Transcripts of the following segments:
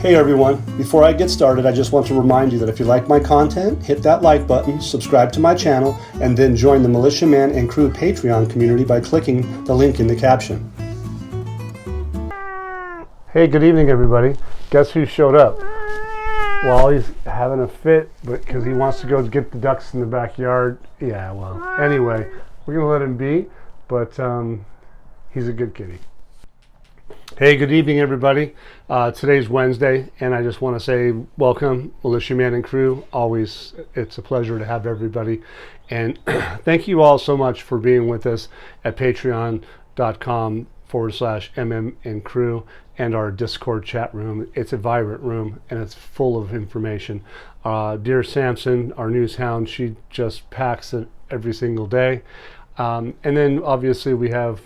Hey everyone, before I get started, I just want to remind you that if you like my content, hit that like button, subscribe to my channel, and then join the Militiaman and Crew Patreon community by clicking the link in the caption. Hey, good evening everybody. Guess who showed up? Well, he's having a fit, but because he wants to go get the ducks in the backyard. Yeah, well, anyway, we're going to let him be, but he's a good kitty. Hey, good evening, everybody. Today's Wednesday, and I just want to say welcome, Militiaman and Crew. Always, it's a pleasure to have everybody. And thank you all so much for being with us at patreon.com/MM and Crew and our Discord chat room. It's a vibrant room, and it's full of information. Dear Samson, our news hound, she just packs it every single day. And then, obviously, we have...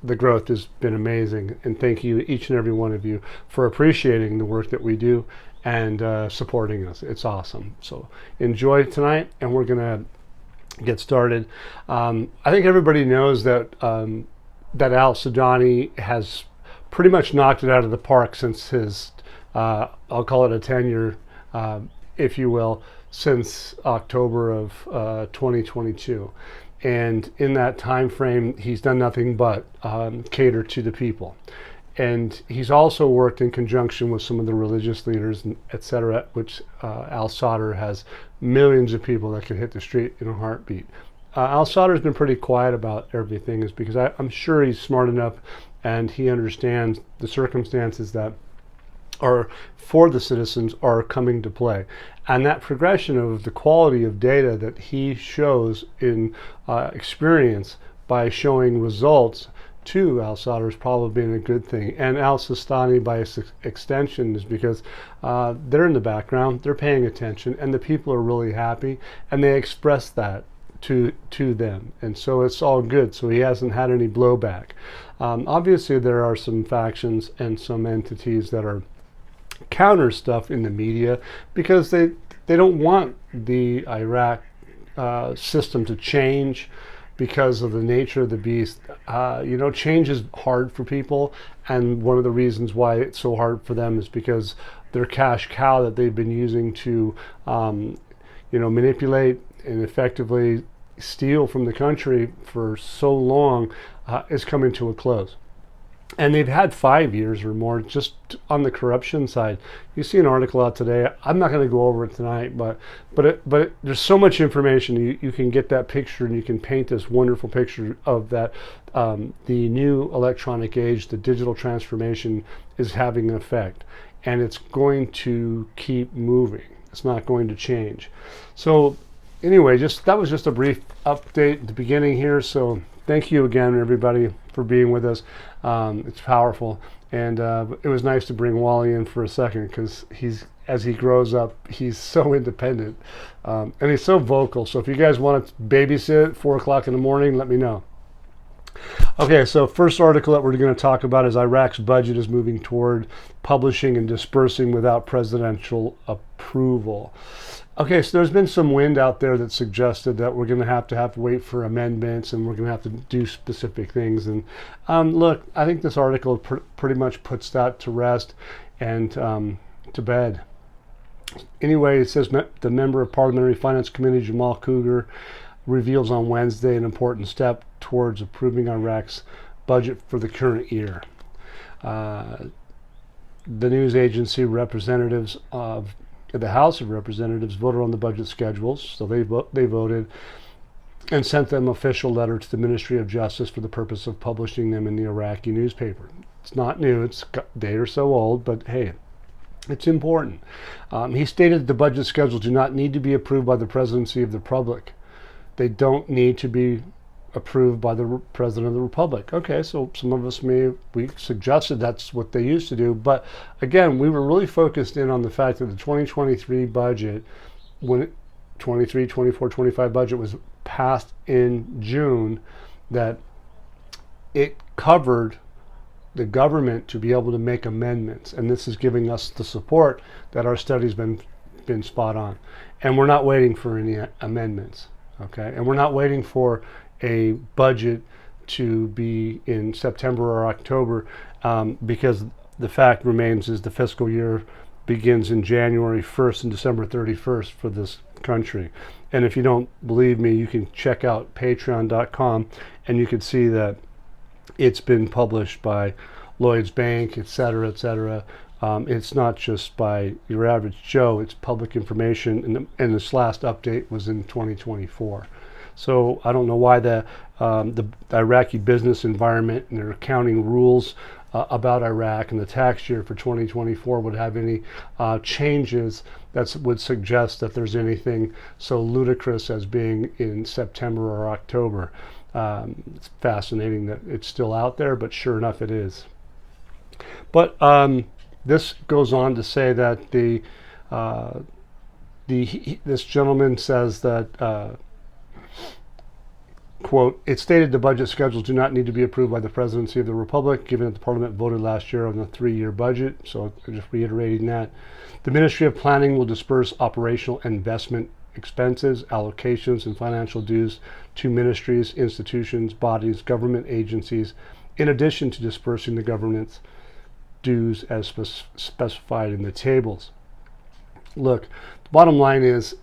the growth has been amazing, and thank you, each and every one of you, for appreciating the work that we do and supporting us. It's awesome. So enjoy tonight, and we're going to get started. I think everybody knows that that Al Sudani has pretty much knocked it out of the park since his, I'll call it a tenure, if you will, since October of 2022. And in that time frame, he's done nothing but cater to the people. And he's also worked in conjunction with some of the religious leaders, etc., which Al Sadr has millions of people that could hit the street in a heartbeat. Al Sadr's been pretty quiet about everything, is because I'm sure he's smart enough and he understands the circumstances that are for the citizens are coming to play. And that progression of the quality of data that he shows in experience by showing results to Al Sadr has probably been a good thing. And Al Sistani, by extension, is because they're in the background, they're paying attention, and the people are really happy, and they express that to them. And so it's all good. So he hasn't had any blowback. Obviously, there are some factions and some entities that are counter stuff in the media because they don't want the Iraq system to change because of the nature of the beast. Change is hard for people, and one of the reasons why it's so hard for them is because their cash cow that they've been using to manipulate and effectively steal from the country for so long is coming to a close. And they've had 5 years or more just on the corruption side. You see an article out today. I'm not going to go over it tonight, but there's so much information. You can get that picture, and you can paint this wonderful picture of that. The new electronic age, the digital transformation is having an effect, and it's going to keep moving. It's not going to change. So anyway, that was just a brief update at the beginning here. So thank you again, everybody, for being with us. It's powerful, and it was nice to bring Wally in for a second because as he grows up, he's so independent, and he's so vocal. So if you guys want to babysit at 4 o'clock in the morning, let me know. Okay, so first article that we're going to talk about is Iraq's budget is moving toward publishing and dispersing without presidential approval. Okay, so there's been some wind out there that suggested that we're going to have to wait for amendments, and we're going to have to do specific things. And look, I think this article pretty much puts that to rest and to bed. Anyway, it says the member of Parliamentary Finance Committee, Jamal Cougar, reveals on Wednesday an important step towards approving Iraq's budget for the current year. The news agency representatives of the House of Representatives voted on the budget schedules, so they voted and sent them official letter to the Ministry of Justice for the purpose of publishing them in the Iraqi newspaper. It's not new, they are so old, but hey, it's important. He stated that the budget schedules do not need to be approved by the Presidency of the Republic. They don't need to be approved by the President of the Republic. Okay, so some of us we suggested that's what they used to do, but again, we were really focused in on the fact that the 2023 budget, when 23, 24, 25 budget was passed in June, that it covered the government to be able to make amendments, and this is giving us the support that our study's been spot on, and we're not waiting for any amendments. Okay, and we're not waiting for a budget to be in September or October because the fact remains is the fiscal year begins in January 1st and December 31st for this country. And if you don't believe me, you can check out patreon.com and you can see that it's been published by Lloyd's Bank, et cetera, et cetera. It's not just by your average Joe, it's public information, and this last update was in 2024. So I don't know why the Iraqi business environment and their accounting rules about Iraq and the tax year for 2024 would have any changes that would suggest that there's anything so ludicrous as being in September or October. It's fascinating that it's still out there, but sure enough it is. But this goes on to say that this gentleman says that quote, "It's stated the budget schedules do not need to be approved by the Presidency of the Republic, given that the Parliament voted last year on the 3-year budget." So just reiterating that. "The Ministry of Planning will disperse operational investment expenses, allocations, and financial dues to ministries, institutions, bodies, government agencies, in addition to dispersing the government's dues as specified in the tables." Look, the bottom line is,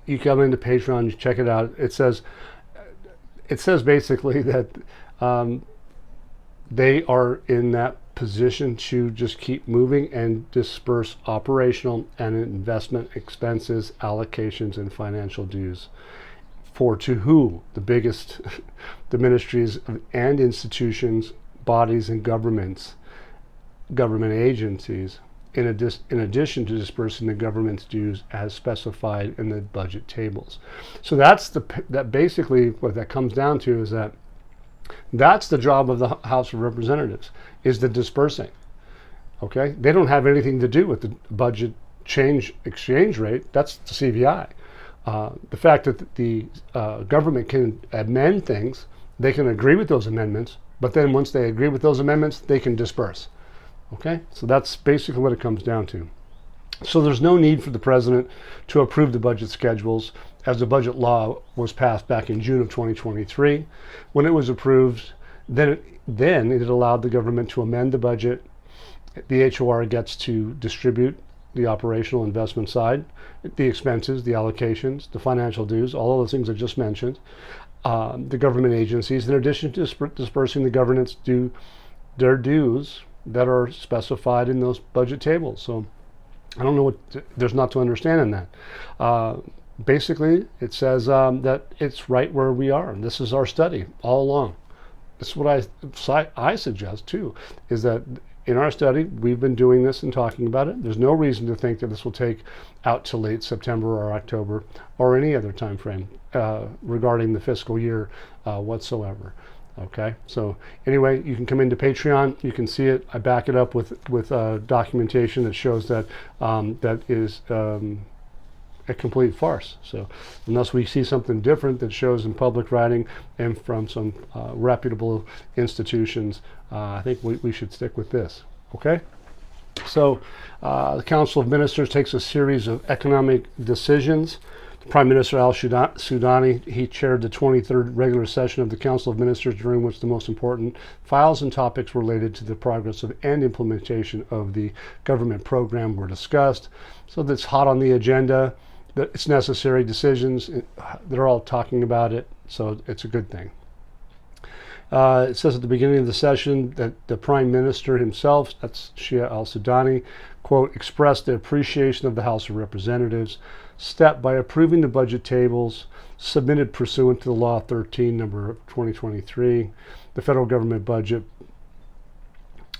you come into Patreon, you check it out. It says basically that they are in that position to just keep moving and disperse operational and investment expenses, allocations, and financial dues. For to who? The biggest, the ministries and institutions, bodies, and government agencies, in addition to dispersing the government's dues as specified in the budget tables. So that basically what that comes down to is that's the job of the House of Representatives, is the dispersing. Okay, they don't have anything to do with the budget exchange rate. That's the CVI. The fact that the government can amend things, they can agree with those amendments, but then once they agree with those amendments, they can disperse. Okay, so that's basically what it comes down to. So there's no need for the president to approve the budget schedules, as the budget law was passed back in June of 2023. When it was approved, then it allowed the government to amend the budget. The HOR gets to distribute the operational investment side, the expenses, the allocations, the financial dues, all of those things I just mentioned. The government agencies, in addition to dispersing the government's their dues that are specified in those budget tables. So I don't know what there's not to understand in that. Basically, it says that it's right where we are. And this is our study all along. This is what I suggest too, is that in our study, we've been doing this and talking about it. There's no reason to think that this will take out to late September or October or any other time frame regarding the fiscal year whatsoever. Okay, so anyway, you can come into Patreon, you can see it. I back it up with documentation that shows that that is a complete farce. So unless we see something different that shows in public writing and from some reputable institutions, I think we should stick with this. Okay, so the Council of Ministers takes a series of economic decisions. Prime Minister al-Sudani, he chaired the 23rd regular session of the Council of Ministers, during which the most important files and topics related to the progress of and implementation of the government program were discussed. So that's hot on the agenda. It's necessary decisions. They're all talking about it, so it's a good thing. It says at the beginning of the session that the Prime Minister himself, that's Shia al-Sudani, quote, expressed the appreciation of the House of Representatives step by approving the budget tables submitted pursuant to the Law 13 number of 2023, the federal government budget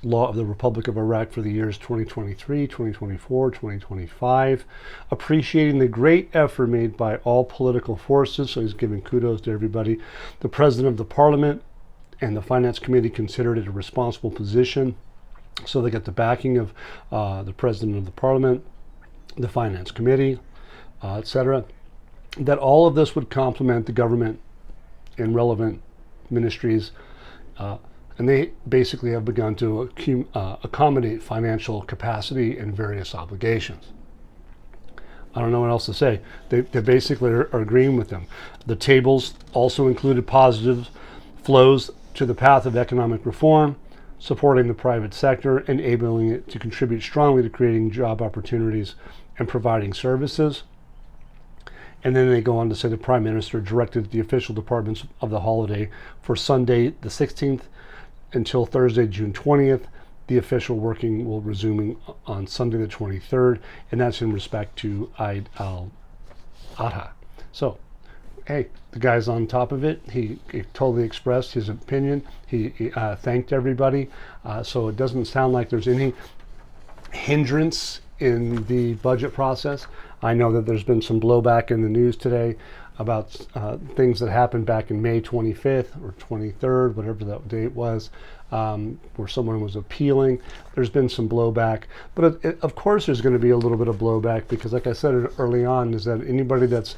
law of the Republic of Iraq for the years 2023, 2024, 2025, appreciating the great effort made by all political forces. So he's giving kudos to everybody. The President of the Parliament and the Finance Committee considered it a responsible position. So they get the backing of the President of the Parliament, the Finance Committee, etc. That all of this would complement the government and relevant ministries, and they basically have begun to accommodate financial capacity and various obligations. I don't know what else to say. They basically are agreeing with them. The tables also included positive flows to the path of economic reform, supporting the private sector, enabling it to contribute strongly to creating job opportunities and providing services. And then they go on to say the Prime Minister directed the official departments of the holiday for Sunday the 16th until Thursday, June 20th. The official working will resume on Sunday the 23rd, and that's in respect to Eid al-Adha. So, hey, the guy's on top of it. He totally expressed his opinion. He thanked everybody. So it doesn't sound like there's any hindrance in the budget process. I know that there's been some blowback in the news today about things that happened back in May 25th or 23rd, whatever that date was, where someone was appealing. There's been some blowback, but of course there's going to be a little bit of blowback because, like I said early on, is that anybody that's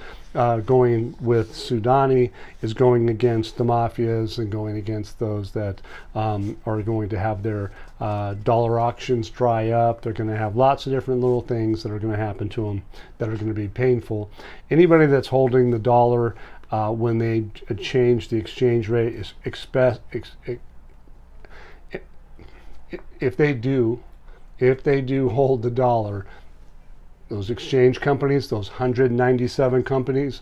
going with Sudani is going against the mafias and going against those that are going to have their dollar auctions dry up. They're going to have lots of different little things that are going to happen to them that are going to be painful. Anybody that's holding the dollar when they change the exchange rate is if they do hold the dollar, those exchange companies, those 197 companies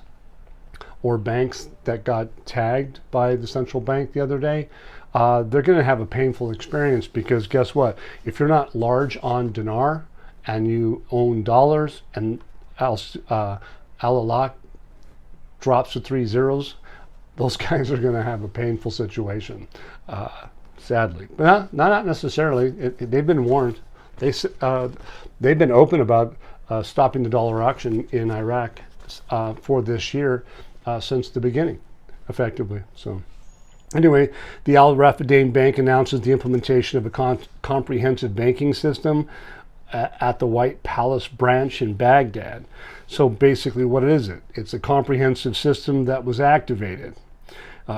or banks that got tagged by the central bank the other day, they're going to have a painful experience because guess what? If you're not large on Dinar and you own dollars and Al-Alaq drops to 3 zeros, those guys are going to have a painful situation. Sadly, but not necessarily. They've been warned. They've been open about stopping the dollar auction in Iraq for this year since the beginning, effectively. So, anyway, the Al Rafidane Bank announces the implementation of a comprehensive banking system at the White Palace branch in Baghdad. So basically, what is it? It's a comprehensive system that was activated.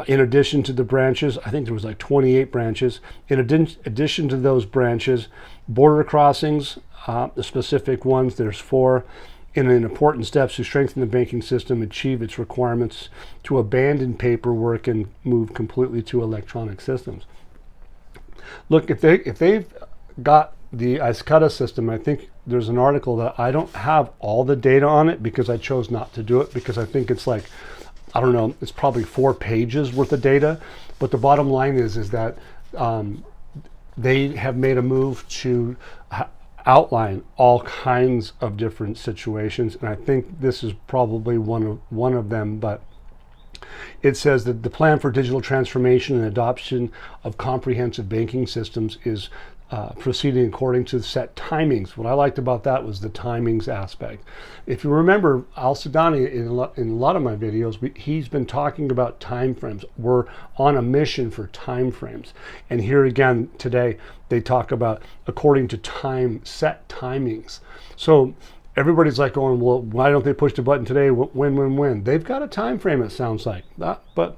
In addition to the branches, I think there was like 28 branches. In addition to those branches, border crossings, the specific ones, there's 4, in an important steps to strengthen the banking system, achieve its requirements, to abandon paperwork and move completely to electronic systems. Look, if they've got the IQD system, I think there's an article that I don't have all the data on it because I chose not to do it because I think it's like, I don't know, it's probably 4 pages worth of data, but the bottom line is that they have made a move to outline all kinds of different situations, and I think this is probably one of them. But it says that the plan for digital transformation and adoption of comprehensive banking systems is proceeding according to set timings. What I liked about that was the timings aspect. If you remember, Al-Sudani, in a lot of my videos, he's been talking about time frames. We're on a mission for time frames. And here again today, they talk about according to set timings. So everybody's like going, well, why don't they push the button today? When? They've got a time frame, it sounds like. But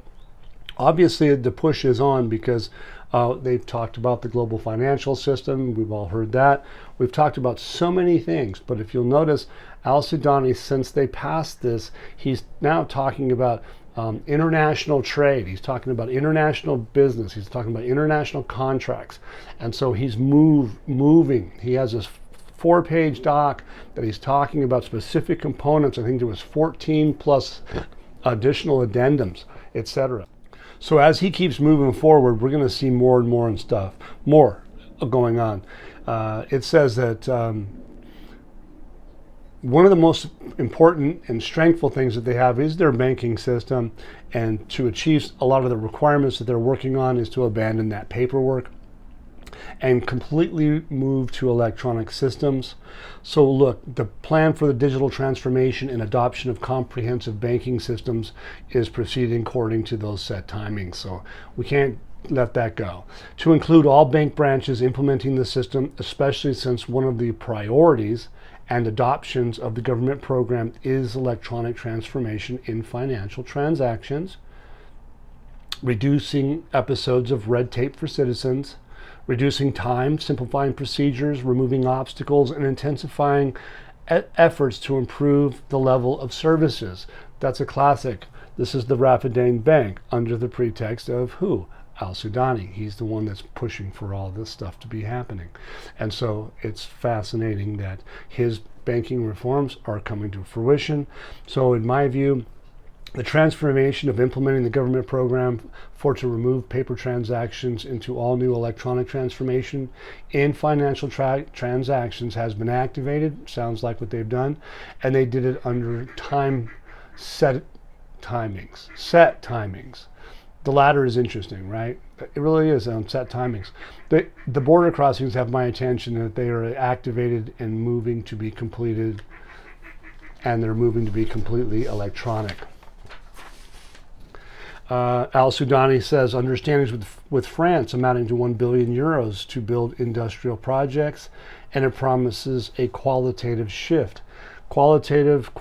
obviously the push is on because they've talked about the global financial system. We've all heard that. We've talked about so many things. But if you'll notice, Al-Sudani, since they passed this, he's now talking about international trade. He's talking about international business. He's talking about international contracts. And so he's moving. He has this 4-page doc that he's talking about specific components. I think there was 14 plus additional addendums, etc. So as he keeps moving forward, we're going to see more and more going on. It says that one of the most important and strengthful things that they have is their banking system, and to achieve a lot of the requirements that they're working on is to abandon that paperwork and completely move to electronic systems. So look, the plan for the digital transformation and adoption of comprehensive banking systems is proceeding according to those set timings. So we can't let that go. To include all bank branches implementing the system, especially since one of the priorities and adoptions of the government program is electronic transformation in financial transactions, reducing episodes of red tape for citizens, reducing time, simplifying procedures, removing obstacles, and intensifying efforts to improve the level of services. That's a classic. This is the Rafidane Bank under the pretext of who? al-Sudani. He's the one that's pushing for all this stuff to be happening. And so it's fascinating that his banking reforms are coming to fruition. So in my view, the transformation of implementing the government program to remove paper transactions into all new electronic transformation in financial transactions has been activated. Sounds like what they've done. And they did it under set timings. The latter is interesting, right? It really is on set timings. The border crossings have my attention that they are activated and moving to be completed, and they're moving to be completely electronic. Al-Sudani says understandings with France amounting to 1 billion euros to build industrial projects, and it promises a qualitative shift. Qualitative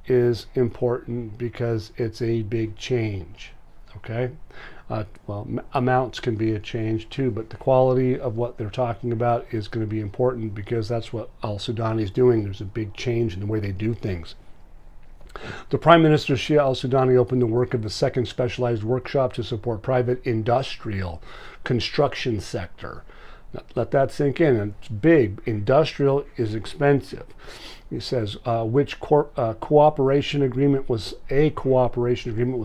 is important because it's a big change, okay? Amounts can be a change too, but the quality of what they're talking about is going to be important because that's what al-Sudani is doing. There's a big change in the way they do things. The Prime Minister Shia al-Sudani opened the work of the second specialized workshop to support private industrial construction sector. Let that sink in. It's big. Industrial is expensive. He says which cooperation agreement was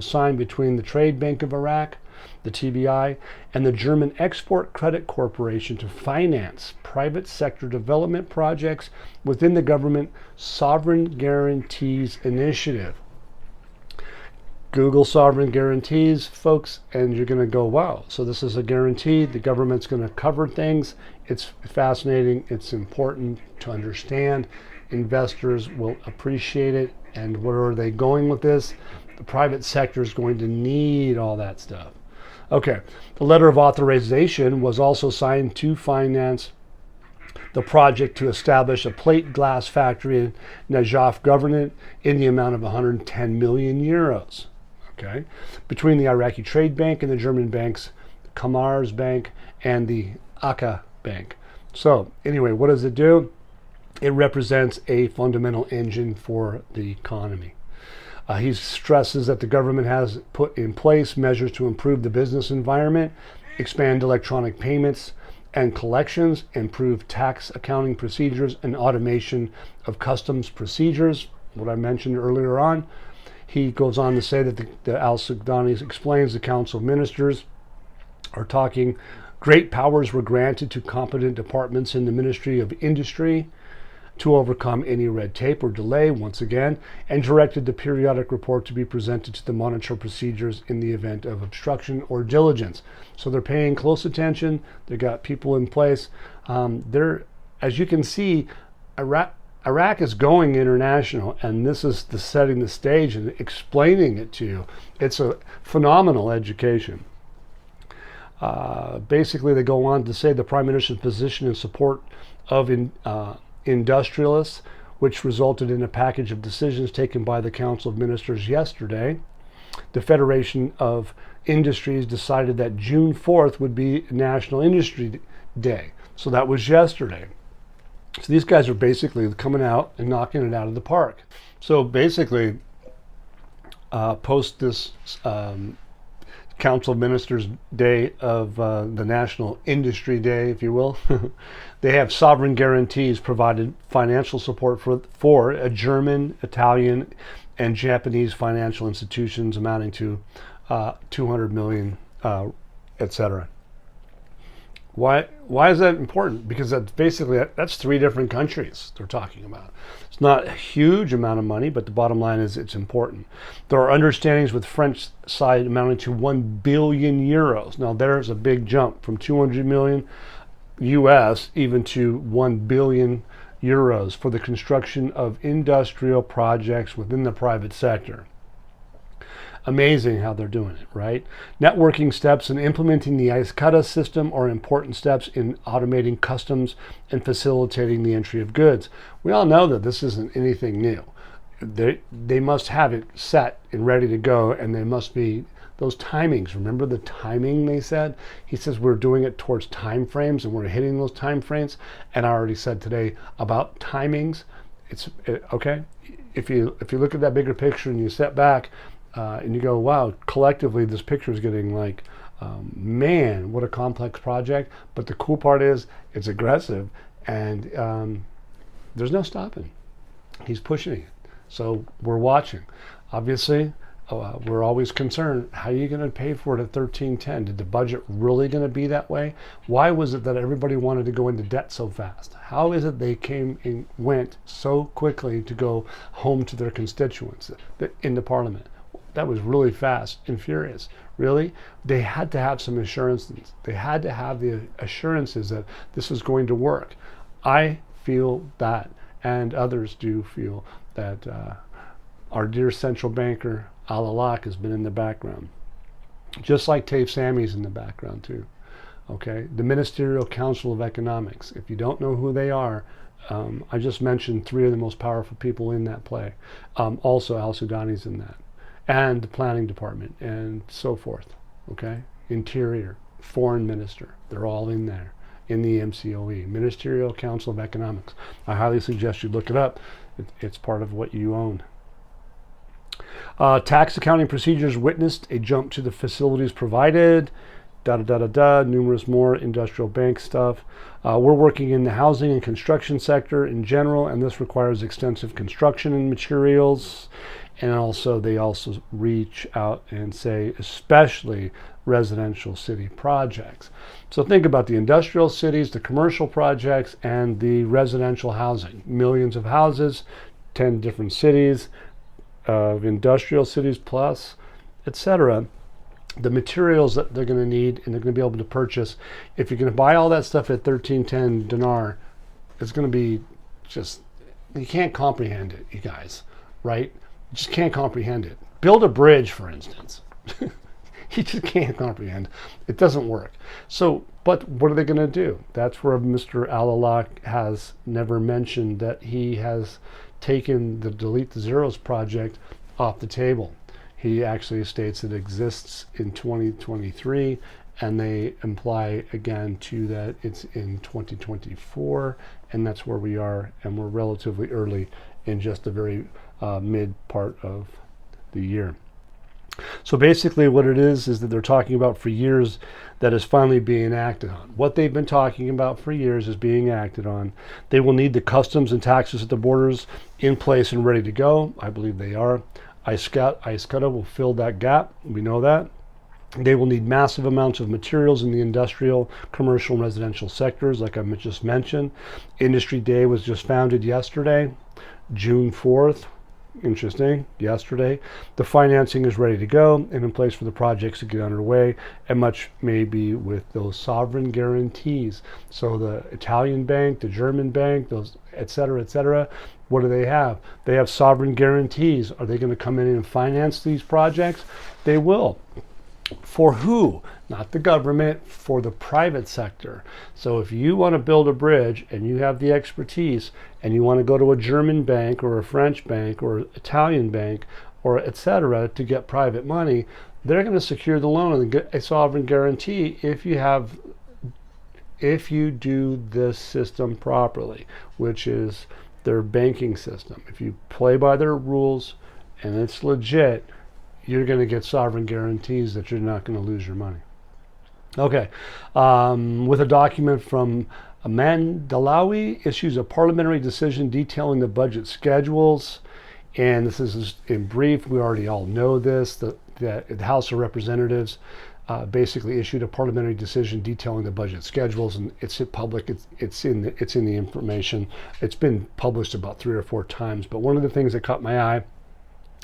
signed between the Trade Bank of Iraq, the TBI, and the German Export Credit Corporation to finance private sector development projects within the government Sovereign Guarantees Initiative. Google sovereign guarantees, folks, and you're going to go, wow, so this is a guarantee. The government's going to cover things. It's fascinating. It's important to understand. Investors will appreciate it. And where are they going with this? The private sector is going to need all that stuff. Okay, the letter of authorization was also signed to finance the project to establish a plate glass factory in Najaf Governorate in the amount of 110 million euros. Okay, between the Iraqi Trade Bank and the German banks, the Kamars Bank and the Akka Bank. So anyway, what does it do? It represents a fundamental engine for the economy. He stresses that the government has put in place measures to improve the business environment, expand electronic payments and collections, improve tax accounting procedures, and automation of customs procedures, what I mentioned earlier on. He goes on to say that the al-Sudani explains the Council of Ministers are talking. Great powers were granted to competent departments in the Ministry of Industry to overcome any red tape or delay, once again, and directed the periodic report to be presented to the monitor procedures in the event of obstruction or diligence. So they're paying close attention. They got people in place. As you can see, Iraq is going international, and this is setting the stage and explaining it to you. It's a phenomenal education. Basically, they go on to say the Prime Minister's position in support of industrialists, which resulted in a package of decisions taken by the Council of Ministers yesterday. The Federation of Industries decided that June 4th would be National Industry Day. So that was yesterday. So these guys are basically coming out and knocking it out of the park. So basically, post this Council of Ministers Day of the National Industry Day, if you will, they have sovereign guarantees provided financial support for a German, Italian, and Japanese financial institutions amounting to 200 million, etc. Why is that important? Because that's three different countries they're talking about. It's not a huge amount of money, but the bottom line is it's important. There are understandings with French side amounting to 1 billion euros. Now there's a big jump from 200 million US even to 1 billion euros for the construction of industrial projects within the private sector. Amazing how they're doing it, right? Networking steps and implementing the IQD system are important steps in automating customs and facilitating the entry of goods. We all know that this isn't anything new. They must have it set and ready to go, and they must be those timings. Remember the timing they said? He says we're doing it towards time frames, and we're hitting those time frames. And I already said today about timings. Okay. If you look at that bigger picture and you step back, and you go, wow, collectively this picture is getting like, man, what a complex project. But the cool part is it's aggressive, and there's no stopping. He's pushing it. So we're watching. Obviously, we're always concerned, how are you going to pay for it at 1310? Did the budget really going to be that way? Why was it that everybody wanted to go into debt so fast? How is it they came and went so quickly to go home to their constituents in the parliament? That was really fast and furious. Really? They had to have some assurances. They had to have the assurances that this is going to work. I feel that, and others do feel that our dear central banker, Al-Alak, has been in the background. Just like Tafe Sammy's in the background too. Okay? The Ministerial Council of Economics. If you don't know who they are, I just mentioned 3 of the most powerful people in that play. Also, Al-Sudani's in that. And the planning department and so forth. Okay? Interior, foreign minister. They're all in there. In the MCOE, Ministerial Council of Economics. I highly suggest you look it up. It's part of what you own. Tax accounting procedures witnessed a jump to the facilities provided. Numerous more industrial bank stuff. We're working in the housing and construction sector in general, and this requires extensive construction and materials. And also, they also reach out and say, especially residential city projects. So think about the industrial cities, the commercial projects, and the residential housing. Millions of houses, 10 different cities, of industrial cities plus, etc. The materials that they're going to need and they're going to be able to purchase. If you're going to buy all that stuff at 1310 dinar, it's going to be just, you can't comprehend it, you guys, right? You just can't comprehend it. Build a bridge, for instance. You just can't comprehend. It doesn't work. So, but what are they going to do? That's where Mr. Al-Alak has never mentioned that he has taken the Delete the Zeros project off the table. He actually states it exists in 2023, and they imply again to that it's in 2024, and that's where we are, and we're relatively early in just the very mid part of the year. So basically what it is that they're talking about for years that is finally being acted on. What they've been talking about for years is being acted on. They will need the customs and taxes at the borders in place and ready to go. I believe they are. IQD will fill that gap. We know that. They will need massive amounts of materials in the industrial, commercial, and residential sectors, like I just mentioned. Industry Day was just founded yesterday, June 4th. Interesting. Yesterday, the financing is ready to go and in place for the projects to get underway, and much may be with those sovereign guarantees. So the Italian bank, the German bank, those et cetera, what do they have? They have sovereign guarantees. Are they going to come in and finance these projects? They will. For who? Not the government, for the private sector. So if you want to build a bridge and you have the expertise and you want to go to a German bank or a French bank or Italian bank or etc. to get private money, they're going to secure the loan and get a sovereign guarantee if you do this system properly, which is their banking system. If you play by their rules and it's legit, you're going to get sovereign guarantees that you're not going to lose your money. Okay, with a document from Mandelawi issues a parliamentary decision detailing the budget schedules, and this is in brief. We already all know this. The House of Representatives basically issued a parliamentary decision detailing the budget schedules, and it's public. It's in the information. It's been published about 3 or 4 times. But one of the things that caught my eye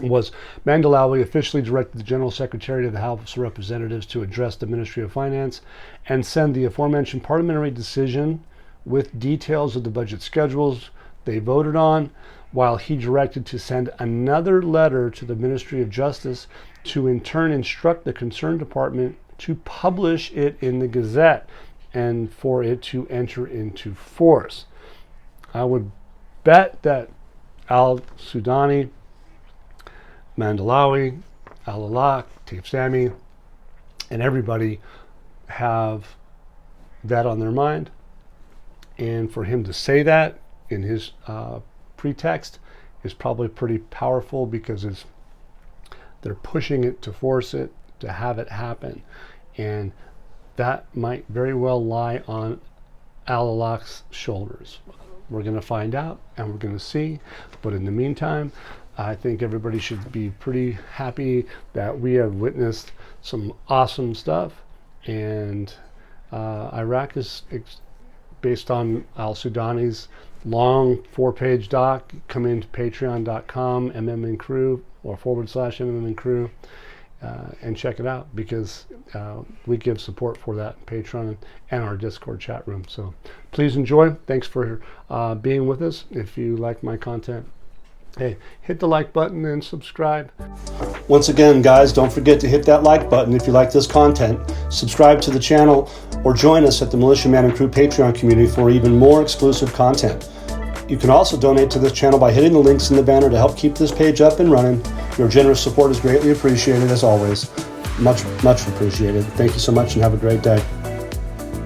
was Mandelawi officially directed the General Secretary of the House of Representatives to address the Ministry of Finance and send the aforementioned parliamentary decision with details of the budget schedules they voted on, while he directed to send another letter to the Ministry of Justice to in turn instruct the concerned department to publish it in the Gazette and for it to enter into force. I would bet that Al-Sudani, Mandelawi, Al-Alak, Tafe Sammy, and everybody have that on their mind. And for him to say that in his pretext is probably pretty powerful, because it's They're pushing it to force it, to have it happen. And that might very well lie on Al-Awlak's shoulders. We're going to find out and we're going to see. But in the meantime, I think everybody should be pretty happy that we have witnessed some awesome stuff. And Iraq is, based on Al-Sudani's long 4-page doc. Come into patreon.com, MMNcrew, or /MMNcrew, and check it out, because we give support for that in Patreon and our Discord chat room. So please enjoy. Thanks for being with us. If you like my content, hey, hit the like button and subscribe. Once again, guys, don't forget to hit that like button if you like this content. Subscribe to the channel or join us at the Militia Man and Crew Patreon community for even more exclusive content. You can also donate to this channel by hitting the links in the banner to help keep this page up and running. Your generous support is greatly appreciated, as always. Much, much appreciated. Thank you so much and have a great day.